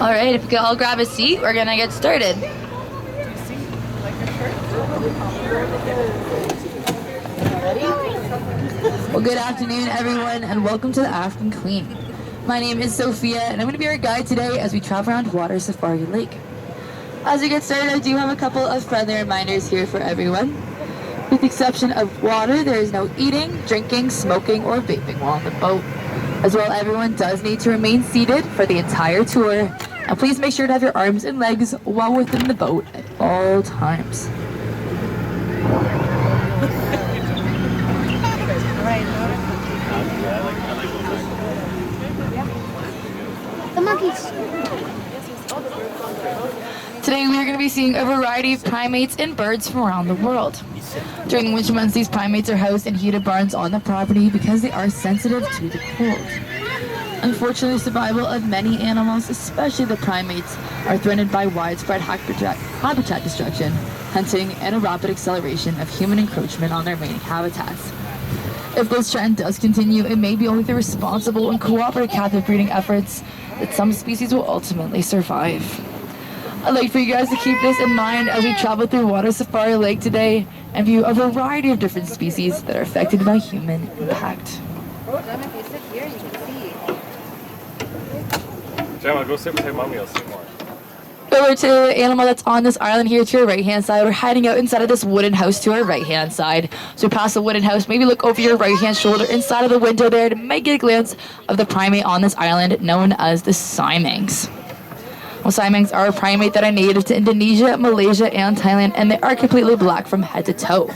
All right, if we could all grab a seat, we're gonna get started. Well, good afternoon, everyone, and welcome to the African Queen. My name is Sophia, and I'm going to be your guide today as we travel around Water Safari Lake. As we get started, I do have a couple of friendly reminders here for everyone. With the exception of water, there is no eating, drinking, smoking, or vaping while on the boat. As well, everyone does need to remain seated for the entire tour, and please make sure to have your arms and legs well within the boat at all times. The monkeys. Today we are going to be seeing a variety of primates and birds from around the world. During the winter months, these primates are housed in heated barns on the property because they are sensitive to the cold. Unfortunately, survival of many animals, especially the primates, are threatened by widespread habitat destruction, hunting, and a rapid acceleration of human encroachment on their main habitats. If this trend does continue, it may be only through responsible and cooperative captive breeding efforts that some species will ultimately survive. I'd like for you guys to keep this in mind as we travel through Water Safari Lake today and view a variety of different species that are affected by human impact. If you sit here, you can see. Gemma, go sit beside Mommy, I'll see more. Over to the animal that's on this island here to your right-hand side. We're hiding out inside of this wooden house to our right-hand side. So past the wooden house, maybe look over your right-hand shoulder inside of the window there to make get a glance of the primate on this island known as the siamangs. Well, siamangs are a primate that are native to Indonesia, Malaysia, and Thailand, and they are completely black from head to toe. So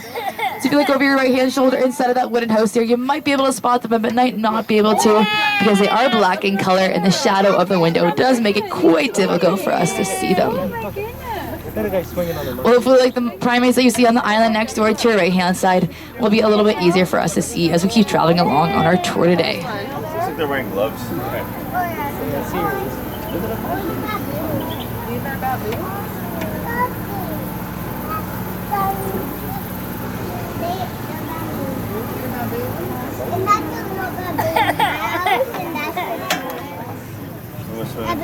if you look over your right-hand shoulder inside of that wooden house here, you might be able to spot them, but might not be able to because they are black in color, and the shadow of the window does make it quite difficult for us to see them. Well, hopefully, like the primates that you see on the island next door to your right-hand side, will be a little bit easier for us to see as we keep traveling along on our tour today. Looks like they're wearing gloves. Okay. These are baboons.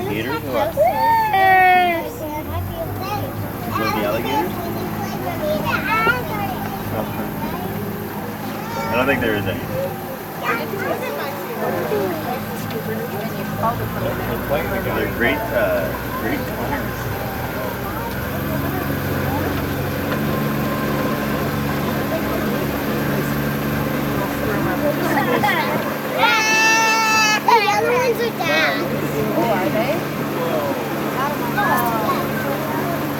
Gators or what? The alligators? I don't think there is any. They're great colors. The yellow ones are down. Oh, are they?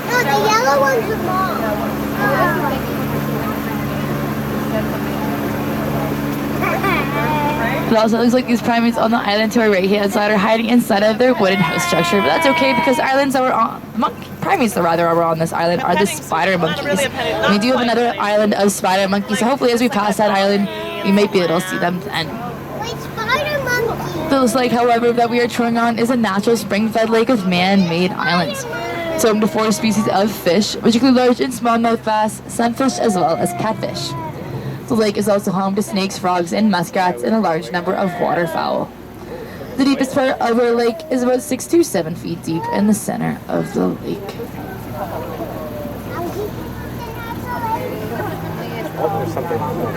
No, the yellow ones are mom. It also looks like these primates on the island to our right-hand side are hiding inside of their wooden house structure, but that's okay because primates that are on this island are the spider monkeys. And we do have another island of spider monkeys, so hopefully as we pass that island, we might be able to see them then. Wait, spider monkey. This lake, however, that we are touring on is a natural spring-fed lake of man-made islands. It's home to 4 species of fish, which include large and smallmouth bass, sunfish, as well as catfish. The lake is also home to snakes, frogs, and muskrats, and a large number of waterfowl. The deepest part of our lake is about 6 to 7 feet deep in the center of the lake. Oh, there's something on there.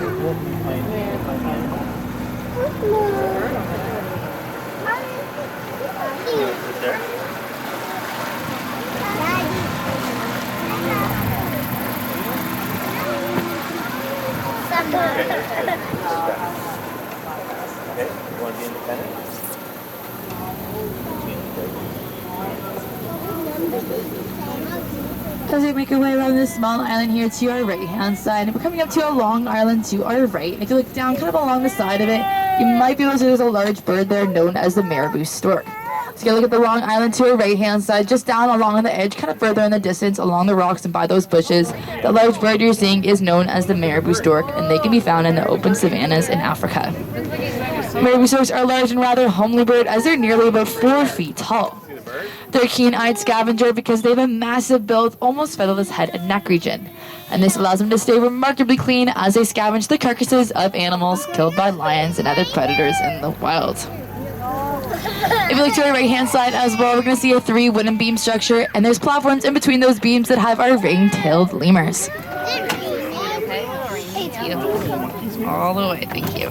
Okay, you want to be independent? As we make our way around this small island here to our right-hand side, we're coming up to a long island to our right. And if you look down kind of along the side of it, you might be able to see there's a large bird there known as the Marabou Stork. So you can look at the long island to our right-hand side, just down along the edge, kind of further in the distance along the rocks and by those bushes. The large bird you're seeing is known as the Marabou Stork, and they can be found in the open savannas in Africa. Marabou storks are a large and rather homely bird as they're nearly about 4 feet tall. They're a keen-eyed scavenger because they have a massive build, almost featherless head and neck region. And this allows them to stay remarkably clean as they scavenge the carcasses of animals killed by lions and other predators in the wild. If you look to our right hand side as well, we're going to see a 3 wooden beam structure, and there's platforms in between those beams that have our ring-tailed lemurs. All the way, thank you.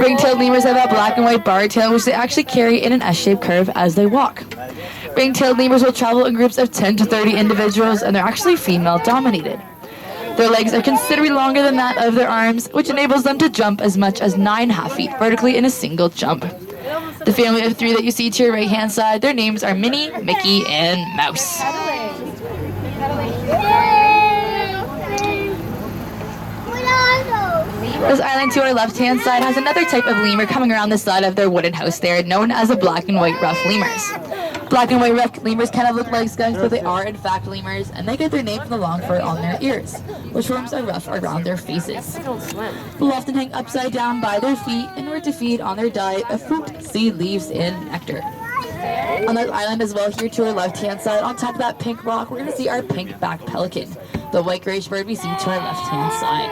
Ring-tailed lemurs have that black and white bar tail, which they actually carry in an S-shaped curve as they walk. Ring-tailed lemurs will travel in groups of 10 to 30 individuals, and they're actually female-dominated. Their legs are considerably longer than that of their arms, which enables them to jump as much as 9.5 feet vertically in a single jump. The family of 3 that you see to your right-hand side, their names are Minnie, Mickey, and Mouse. This island to our left-hand side has another type of lemur coming around the side of their wooden house there, known as the black and white rough lemurs. Black and white rough lemurs kind of look like skunks, but they are in fact lemurs, and they get their name from the long fur on their ears, which forms a ruff around their faces. They'll often hang upside down by their feet in order to feed on their diet of fruit, seed, leaves, and nectar. On that island as well, here to our left-hand side, on top of that pink rock, we're going to see our pink-backed pelican, the white-grayish bird we see to our left-hand side.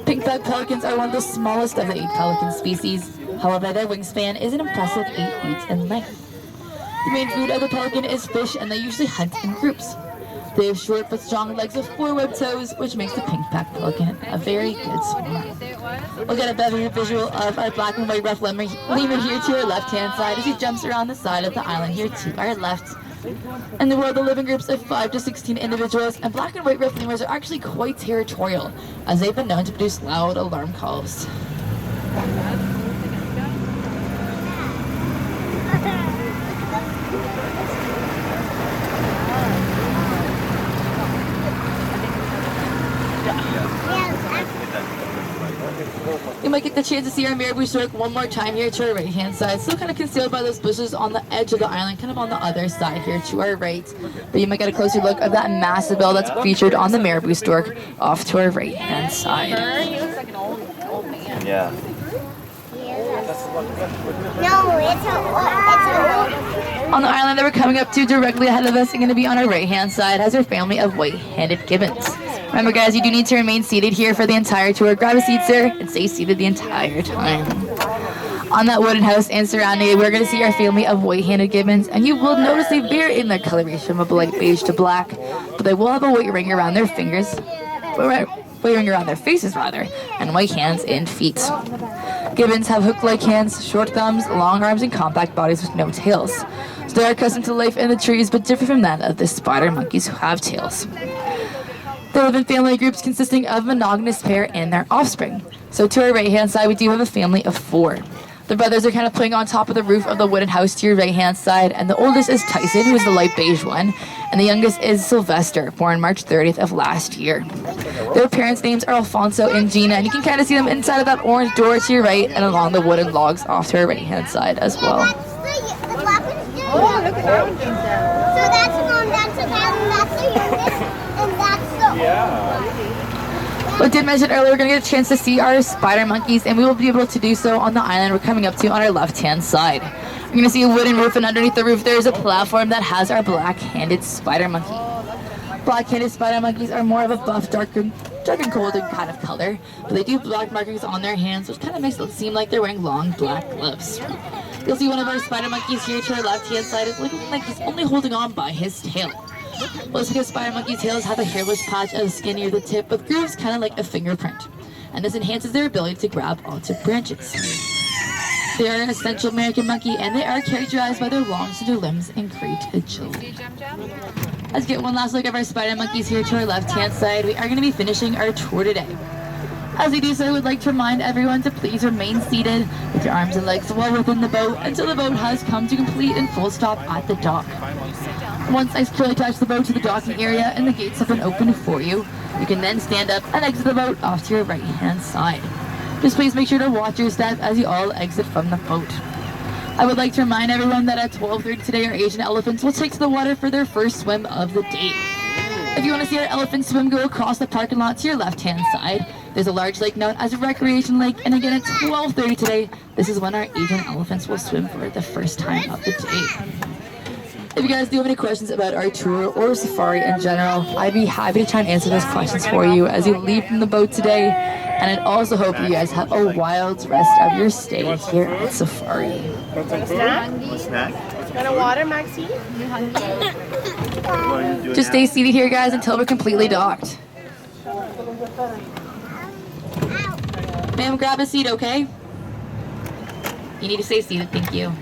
Pink-backed pelicans are one of the smallest of the 8 pelican species. However, their wingspan is an impressive 8 feet in length. The main food of the pelican is fish, and they usually hunt in groups. They have short but strong legs with 4 webbed toes, which makes the pink-backed pelican a very good swimmer. We'll get a better visual of our black and white rough lemur here to our left-hand side as he jumps around the side of the island here to our left. In the world, they live in groups of 5 to 16 individuals, and black and white rough lemurs are actually quite territorial, as they've been known to produce loud alarm calls. You might get the chance to see our Marabou Stork one more time here to our right-hand side, still kind of concealed by those bushes on the edge of the island, kind of on the other side here to our right. But you might get a closer look of that massive bill that's featured on the Marabou Stork off to our right-hand side. He looks like an old man. Yeah. No, it's a On the island that we're coming up to directly ahead of us and going to be on our right-hand side has our family of white-handed gibbons. Remember guys, you do need to remain seated here for the entire tour. Grab a seat, sir, and stay seated the entire time. On that wooden house and surrounding it, we're going to see our family of white-handed gibbons, and you will notice they vary in their coloration from light beige to black, but they will have a white ring around their fingers, white ring around their faces rather, and white hands and feet. Gibbons have hook-like hands, short thumbs, long arms, and compact bodies with no tails. So they are accustomed to life in the trees, but differ from that of the spider monkeys who have tails. They live in family groups consisting of a monogamous pair and their offspring. So to our right-hand side, we do have a family of 4. The brothers are kind of playing on top of the roof of the wooden house to your right-hand side, and the oldest is Tyson, who is the light beige one, and the youngest is Sylvester, born March 30th of last year. Their parents' names are Alfonso and Gina, and you can kind of see them inside of that orange door to your right and along the wooden logs off to our right-hand side as well. the black one's down. Oh, look at that one jump down. So that's mom, that's the dad, and that's the youngest, and that's the I did mention earlier, we're going to get a chance to see our spider monkeys, and we will be able to do so on the island we're coming up to on our left-hand side. You're going to see a wooden roof, and underneath the roof there is a platform that has our black-handed spider monkey. Black-handed spider monkeys are more of a buff, dark and golden kind of color, but they do have black markings on their hands, which kind of makes it seem like they're wearing long black gloves. You'll see one of our spider monkeys here to our left-hand side is looking like he's only holding on by his tail. Most of the spider monkey tails have a hairless patch of skin near the tip with grooves kind of like a fingerprint, and this enhances their ability to grab onto branches. They are an essential American monkey, and they are characterized by their long slender limbs and great agility. Let's get one last look at our spider monkeys here to our left-hand side. We are going to be finishing our tour today. As we do so, I would like to remind everyone to please remain seated with your arms and legs well within the boat until the boat has come to complete and full stop at the dock. Once I securely attach the boat to the docking area and the gates have been opened for you, you can then stand up and exit the boat off to your right-hand side. Just please make sure to watch your step as you all exit from the boat. I would like to remind everyone that at 12:30 today, our Asian elephants will take to the water for their first swim of the day. If you want to see our elephant swim, go across the parking lot to your left-hand side. There's a large lake known as a recreation lake, and again at 12:30 today, this is when our Asian elephants will swim for the first time of the day. If you guys do have any questions about our tour or safari in general, I'd be happy to try and answer those questions for you as you leave from the boat today. And I'd also hope you guys have a wild rest of your stay here at Safari. Want some food? A snack? Want a water, Maxie? Just stay seated here, guys, until we're completely docked. Ma'am, grab a seat, okay? You need to stay seated, thank you.